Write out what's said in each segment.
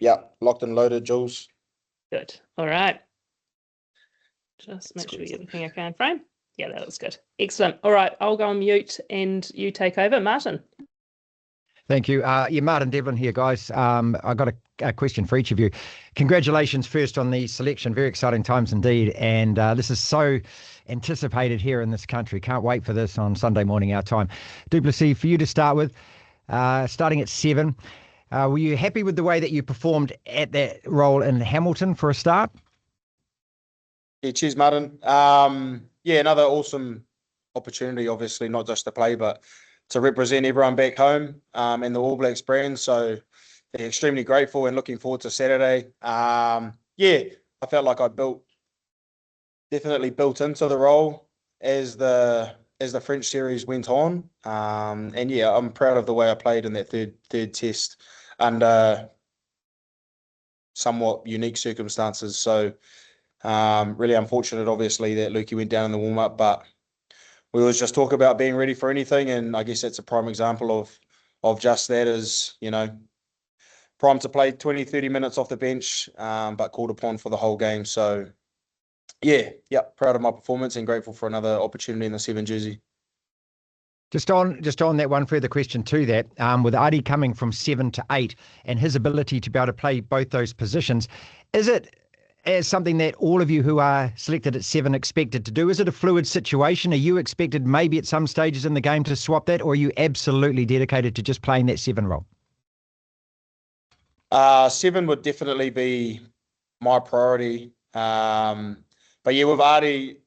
Yeah, locked and loaded, Jules. Good. All right. Just make sure you get the finger can frame. Yeah, that looks good. Excellent. All right, I'll go on mute and you take over. Martin. Thank you. Martin Devlin here, guys. I've got a question for each of you. Congratulations first on the selection. Very exciting times indeed. And this is so anticipated here in this country. Can't wait for this on Sunday morning, our time. Du'Plessis, for you to start with, starting at 7. Were you happy with the way that you performed at that role in Hamilton for a start? Yeah, cheers, Martin. Another awesome opportunity, obviously, not just to play, but to represent everyone back home and the All Blacks brand. So extremely grateful and looking forward to Saturday. I felt like I definitely built into the role as the French series went on. I'm proud of the way I played in that third test under somewhat unique circumstances. So really unfortunate, obviously, that Lukey went down in the warm-up, but we always just talk about being ready for anything, and I guess that's a prime example of just that. Is, prime to play 20, 30 minutes off the bench, but called upon for the whole game. So, proud of my performance and grateful for another opportunity in the 7 jersey. Just on that, one further question to that, with Ardie coming from 7 to 8 and his ability to be able to play both those positions, is it as something that all of you who are selected at 7 expected to do? Is it a fluid situation? Are you expected maybe at some stages in the game to swap that, or are you absolutely dedicated to just playing that 7 role? 7 would definitely be my priority. But yeah, with Ardie,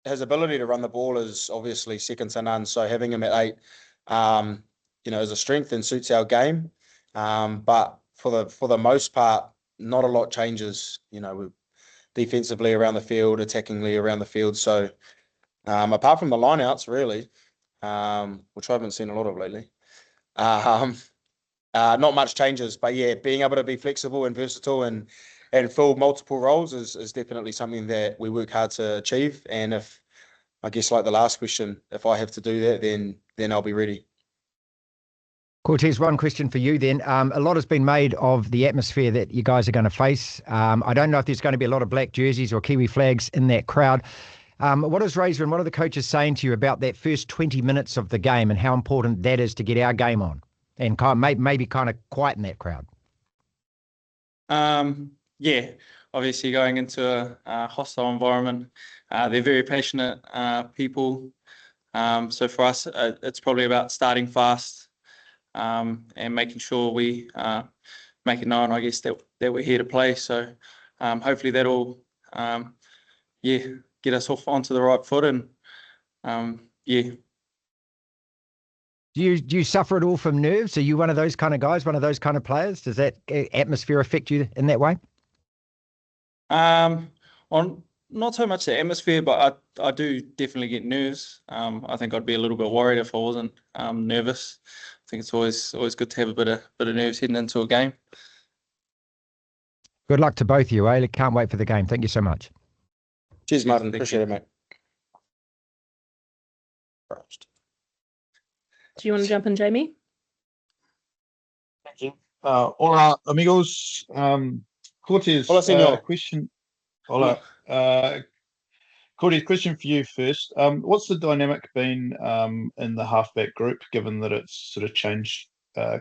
his ability to run the ball is obviously second to none. So having him at 8, is a strength and suits our game. But for the most part, not a lot changes, defensively around the field, attackingly around the field. So apart from the lineouts, really, which I haven't seen a lot of lately, not much changes. But yeah, being able to be flexible and versatile and fill multiple roles is definitely something that we work hard to achieve. And if, I guess, like the last question, if I have to do that, then I'll be ready. Cortez, one question for you then. A lot has been made of the atmosphere that you guys are going to face. I don't know if there's going to be a lot of black jerseys or Kiwi flags in that crowd. What is Razor and what are the coaches saying to you about that first 20 minutes of the game and how important that is to get our game on and maybe kind of quieten that crowd? Obviously going into a hostile environment, they're very passionate people. So for us, it's probably about starting fast, and making sure we make it known, I guess, that we're here to play. So hopefully that'll get us off onto the right foot. And Do you suffer at all from nerves? Are you one of those kind of guys, one of those kind of players? Does that atmosphere affect you in that way? Not so much the atmosphere, but I do definitely get nerves. I think I'd be a little bit worried if I wasn't nervous. I think it's always good to have a bit of nerves heading into a game. Good luck to both of you, eh? Can't wait for the game. Thank you so much. Cheers, Martin. Appreciate it, mate. Do you want to jump in, Jamie? Thank you. Hola, amigos. Cortez, Hola, senor. question. Hola. Cortez, question for you first. What's the dynamic been in the halfback group, given that it's sort of changed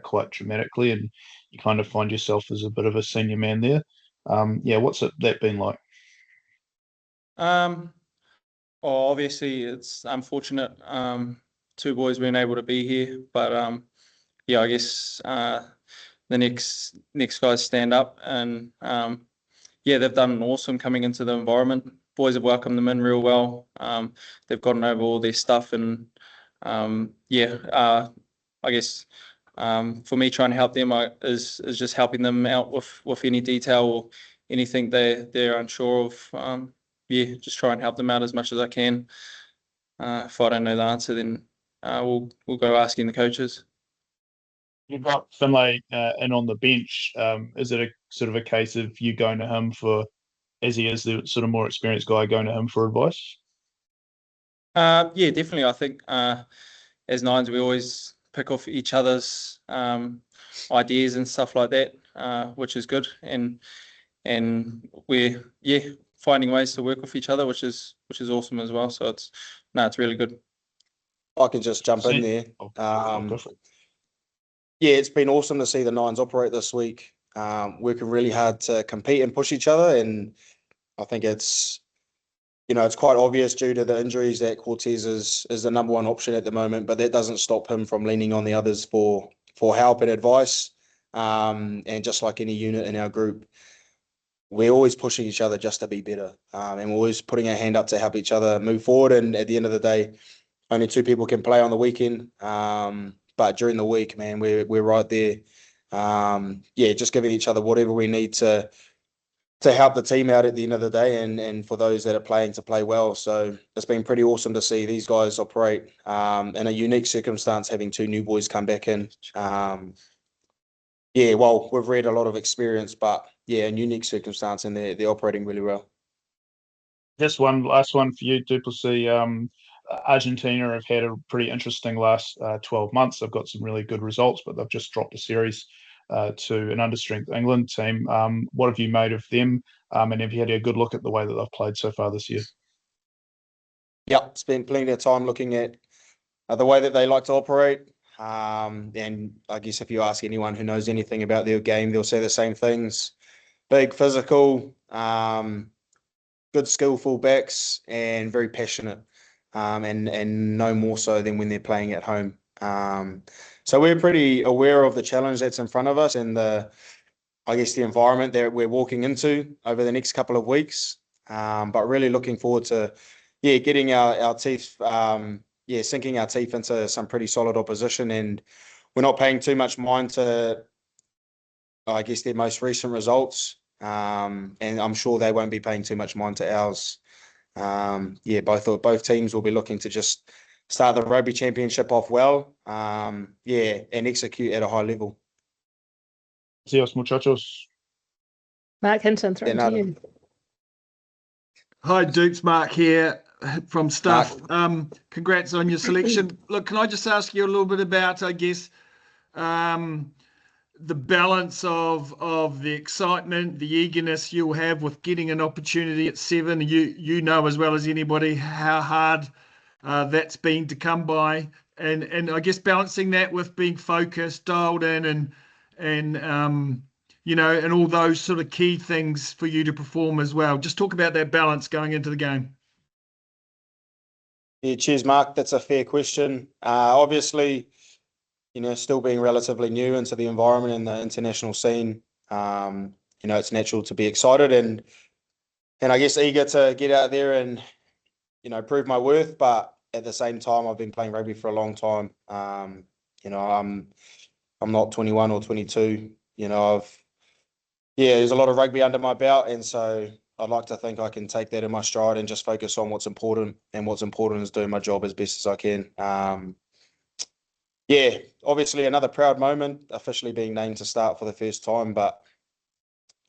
quite dramatically and you kind of find yourself as a bit of a senior man there? What's that been like? Obviously, it's unfortunate 2 boys weren't able to be here, but I guess the next guys stand up and they've done awesome coming into the environment. Boys have welcomed them in real well. They've gotten over all their stuff and I guess for me trying to help them is just helping them out with any detail or anything they're unsure of. Just try and help them out as much as I can. If I don't know the answer, then we'll go asking the coaches. You've got Finlay in on the bench. Is it a sort of a case of you going to him for, as he is the sort of more experienced guy, going to him for advice? Definitely. I think as nines, we always pick off each other's ideas and stuff like that. which is good, and we're finding ways to work with each other, which is awesome as well. So it's really good. I can just jump in there. Go for it. Yeah, it's been awesome to see the Nines operate this week, working really hard to compete and push each other. And I think it's quite obvious due to the injuries that Cortez is the number one option at the moment, but that doesn't stop him from leaning on the others for help and advice. And just like any unit in our group, we're always pushing each other just to be better. And we're always putting our hand up to help each other move forward. And at the end of the day, only 2 people can play on the weekend. But during the week, man, we're right there. Just giving each other whatever we need to help the team out at the end of the day, and for those that are playing to play well. So it's been pretty awesome to see these guys operate in a unique circumstance, having 2 new boys come back in. We've read a lot of experience, but in unique circumstance, and they're operating really well. Just one last one for you, Du'Plessis. Argentina have had a pretty interesting last 12 months. They've got some really good results, but they've just dropped a series to an understrength England team. What have you made of them? And have you had a good look at the way that they've played so far this year? Yep, spent plenty of time looking at the way that they like to operate. And I guess if you ask anyone who knows anything about their game, they'll say the same things. Big, physical, good skillful backs, and very passionate. And no more so than when they're playing at home. So we're pretty aware of the challenge that's in front of us, and the environment that we're walking into over the next couple of weeks. But really looking forward to getting our teeth sinking our teeth into some pretty solid opposition, and we're not paying too much mind to their most recent results. And I'm sure they won't be paying too much mind to ours. Both teams will be looking to just start the rugby championship off well, and execute at a high level. Adios, muchachos. Mark Hinton, through to you. Hi, Dukes. Mark here from Stuff. Congrats on your selection. Look, can I just ask you a little bit about, the balance of the excitement, the eagerness you'll have with getting an opportunity at 7. You know as well as anybody how hard that's been to come by, and I guess balancing that with being focused, dialed in, and all those sort of key things for you to perform as well. Just talk about that balance going into the game. Yeah, cheers, Mark. That's a fair question. Obviously, still being relatively new into the environment and the international scene, it's natural to be excited and I guess eager to get out there and, prove my worth. But at the same time, I've been playing rugby for a long time. I'm not 21 or 22. There's a lot of rugby under my belt, and so I'd like to think I can take that in my stride and just focus on what's important, and what's important is doing my job as best as I can. Obviously another proud moment, officially being named to start for the first time. But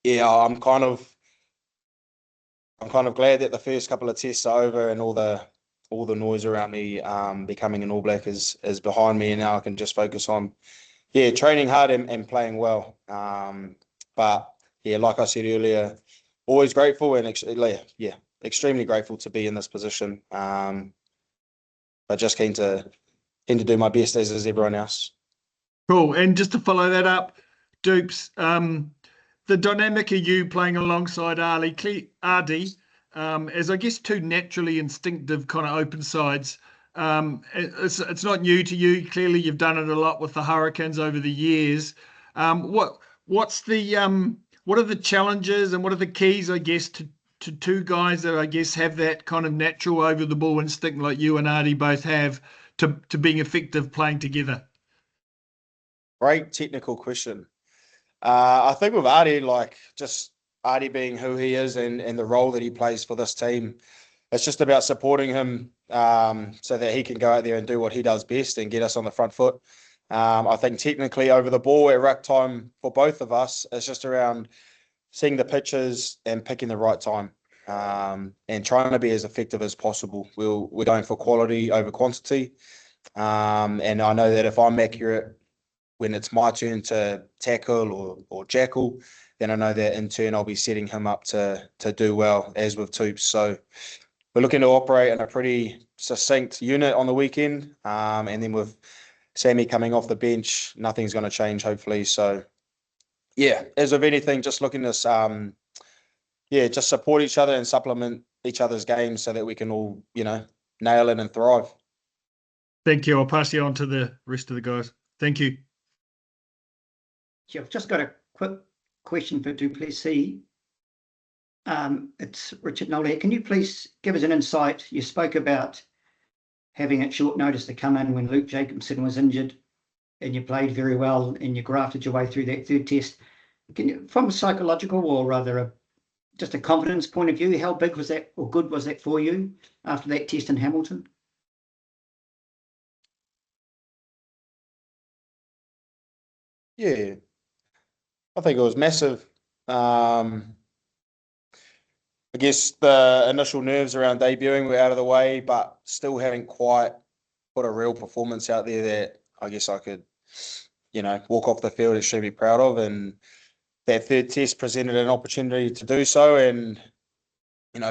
I'm kind of glad that the first couple of tests are over and all the noise around me becoming an All Black is behind me, and now I can just focus on training hard and playing well. But like I said earlier, always grateful and extremely grateful to be in this position. But just keen to do my best as is everyone else. Cool. And just to follow that up, Dupes, the dynamic of you playing alongside Ardie, as I guess 2 naturally instinctive kind of open sides, it's not new to you. Clearly, you've done it a lot with the Hurricanes over the years. What are the challenges and what are the keys, I guess, to 2 guys that I guess have that kind of natural over the ball instinct like you and Ardie both have to being effective playing together? Great technical question. I think with Ardie, just Ardie being who he is and the role that he plays for this team, it's just about supporting him so that he can go out there and do what he does best and get us on the front foot. I think technically over the ball at ruck time for both of us, it's just around seeing the pitches and picking the right time, and trying to be as effective as possible. We're going for quality over quantity. And I know that if I'm accurate when it's my turn to tackle or jackal, then I know that in turn I'll be setting him up to do well, as with Toops. So we're looking to operate in a pretty succinct unit on the weekend. And then with Sammy coming off the bench, nothing's going to change, hopefully. So, yeah, as with anything, just looking to, just support each other and supplement each other's games so that we can all, nail it and thrive. Thank you. I'll pass you on to the rest of the guys. Thank you. Yeah, I've just got a quick question for Du'Plessis. It's Richard Nolan. Can you please give us an insight? You spoke about having at short notice to come in when Luke Jacobson was injured, and you played very well and you grafted your way through that third test. Can you, from a psychological or rather just a confidence point of view, how big was that or good was that for you after that test in Hamilton? Yeah, I think it was massive. I guess the initial nerves around debuting were out of the way, but still haven't quite put a real performance out there that I guess I could, walk off the field extremely proud of. And that third test presented an opportunity to do so. And,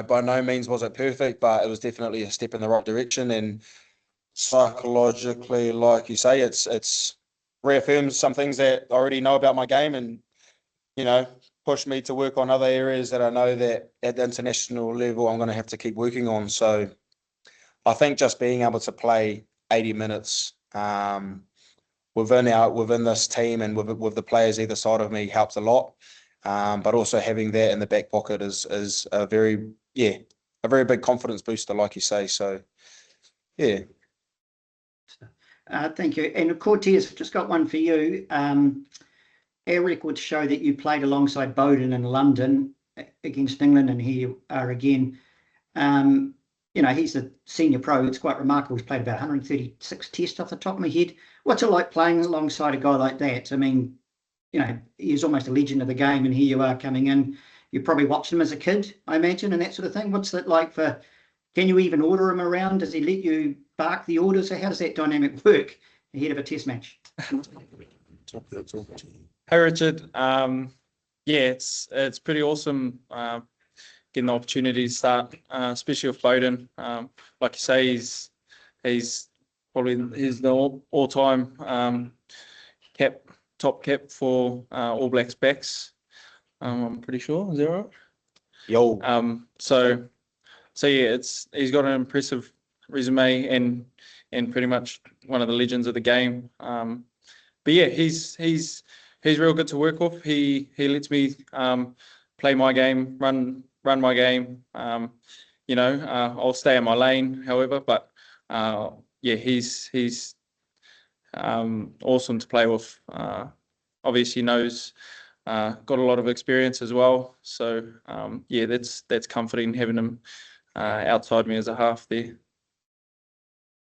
by no means was it perfect, but it was definitely a step in the right direction. And psychologically, like you say, it's reaffirms some things that I already know about my game and, pushed me to work on other areas that I know that at the international level I'm going to have to keep working on. So I think just being able to play 80 minutes within this team and with the players either side of me helps a lot. But also having that in the back pocket is a very big confidence booster, like you say. So yeah. Thank you. And Cortez, just got one for you. Our records show that you played alongside Bowden in London against England, and here you are again. He's a senior pro. It's quite remarkable. He's played about 136 tests off the top of my head. What's it like playing alongside a guy like that? I mean, he's almost a legend of the game, and here you are coming in. You probably watched him as a kid, I imagine, and that sort of thing. What's that like for? Can you even order him around? Does he let you bark the orders? So how does that dynamic work ahead of a test match? Hey Richard, it's pretty awesome getting the opportunity to start, especially with Bowden. Like you say, he's probably the all-time top cap for All Blacks backs. I'm pretty sure. Is that right? Yo. So yeah, he's got an impressive resume and pretty much one of the legends of the game. But yeah, he's real good to work with. He lets me play my game, run my game. I'll stay in my lane, however. But he's awesome to play with. Obviously knows got a lot of experience as well. So that's comforting having him outside me as a half there.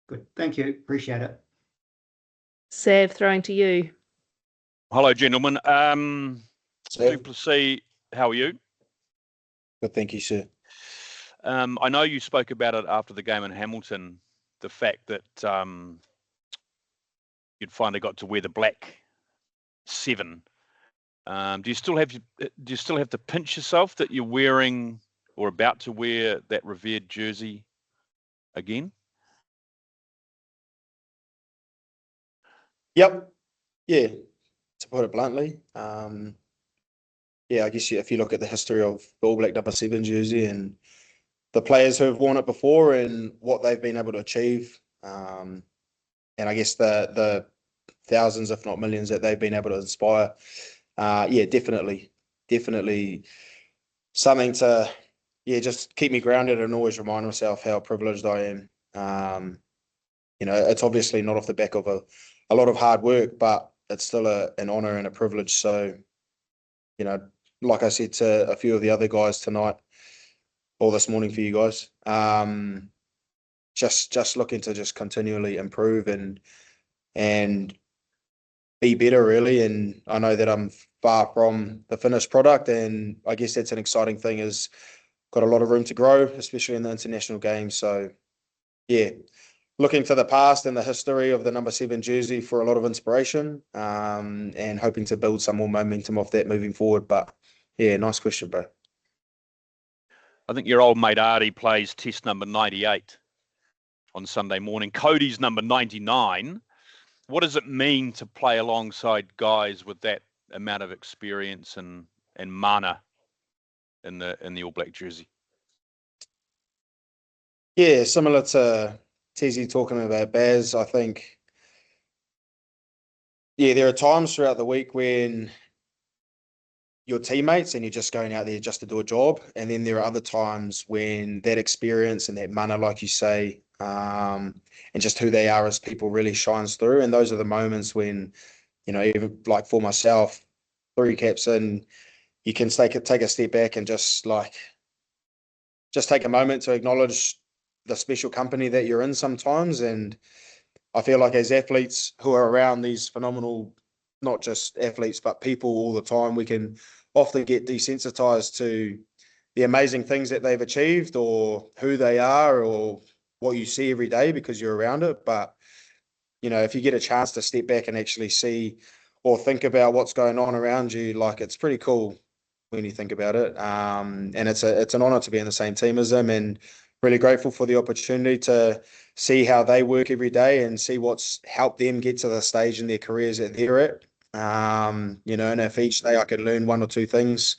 Good, thank you, appreciate it. Sav, throwing to you. Hello, gentlemen. Du'Plessis, how are you? Good, thank you, sir. I know you spoke about it after the game in Hamilton, the fact that you'd finally got to wear the black 7. Do you still have to pinch yourself that you're wearing or about to wear that revered jersey again? Yep. Yeah. To put it bluntly, I guess if you look at the history of the All Black number 7 jersey and the players who have worn it before and what they've been able to achieve, and I guess the thousands, if not millions, that they've been able to inspire, definitely something to just keep me grounded and always remind myself how privileged I am. It's obviously not off the back of a lot of hard work, but it's still an honor and a privilege. So, like I said to a few of the other guys tonight or this morning for you guys, just looking to just continually improve and be better, really. And I know that I'm far from the finished product, and I guess that's an exciting thing. Is got a lot of room to grow, especially in the international game. So, yeah, looking to the past and the history of the number 7 jersey for a lot of inspiration, and hoping to build some more momentum off that moving forward. But yeah, nice question, bro. I think your old mate Ardie plays test number 98 on Sunday morning. Cody's number 99. What does it mean to play alongside guys with that amount of experience and mana in the All Black jersey? Yeah, similar to Tezzy talking about Baz, I think, yeah, there are times throughout the week when your teammates and you're just going out there just to do a job. And then there are other times when that experience and that mana, like you say, and just who they are as people really shines through. And those are the moments when, you know, even like for myself, 3 caps in, you can take a step back and just take a moment to acknowledge the special company that you're in sometimes. And I feel like as athletes who are around these phenomenal, not just athletes, but people all the time, we can often get desensitized to the amazing things that they've achieved or who they are or what you see every day because you're around it. But, you know, if you get a chance to step back and actually see or think about what's going on around you, like, it's pretty cool when you think about it. And it's an honor to be in the same team as them, and really grateful for the opportunity to see how they work every day and see what's helped them get to the stage in their careers that they're at. You know, and if each day I could learn 1 or 2 things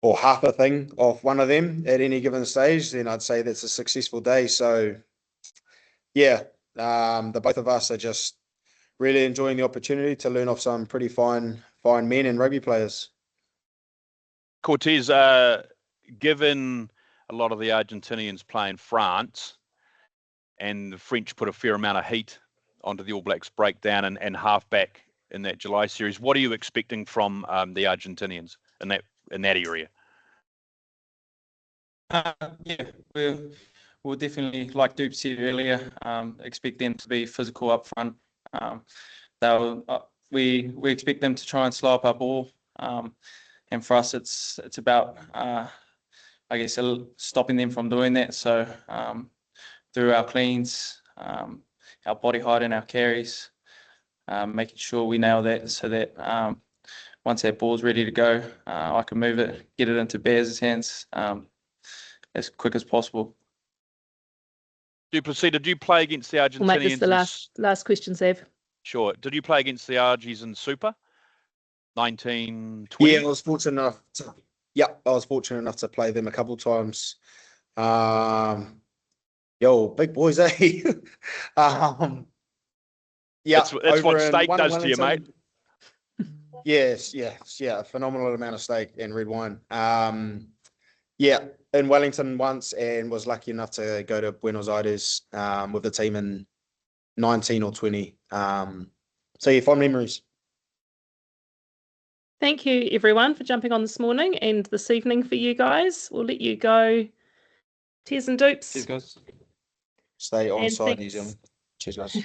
or half a thing off one of them at any given stage, then I'd say that's a successful day. So yeah, the both of us are just really enjoying the opportunity to learn off some pretty fine men and rugby players. Cortez, given a lot of the Argentinians play in France and the French put a fair amount of heat onto the All Blacks breakdown and halfback in that July series, what are you expecting from the Argentinians in that area? Yeah, we'll definitely, like Dupe said earlier, expect them to be physical up front. We expect them to try and slow up our ball, and for us, it's about I guess stopping them from doing that. So through our cleans, our body height and our carries, making sure we nail that so that once that ball's ready to go, I can move it, get it into Baz's hands as quick as possible. Du'Plessis, did you play against the Argentinians? We'll make this the last question, Seb. Sure. Did you play against the Argies in Super 1920? Yeah, I was fortunate enough to play them a couple of times. Yo, big boys, eh? Yeah, that's what steak does to you, mate. Yes, a phenomenal amount of steak and red wine. Yeah, in Wellington once, and was lucky enough to go to Buenos Aires with the team in 19 or 20. So yeah, fond memories. Thank you, everyone, for jumping on this morning and this evening for you guys. We'll let you go. Tears and Dupes. Cheers, guys. Stay on And side, New thanks. Zealand. Cheers, guys.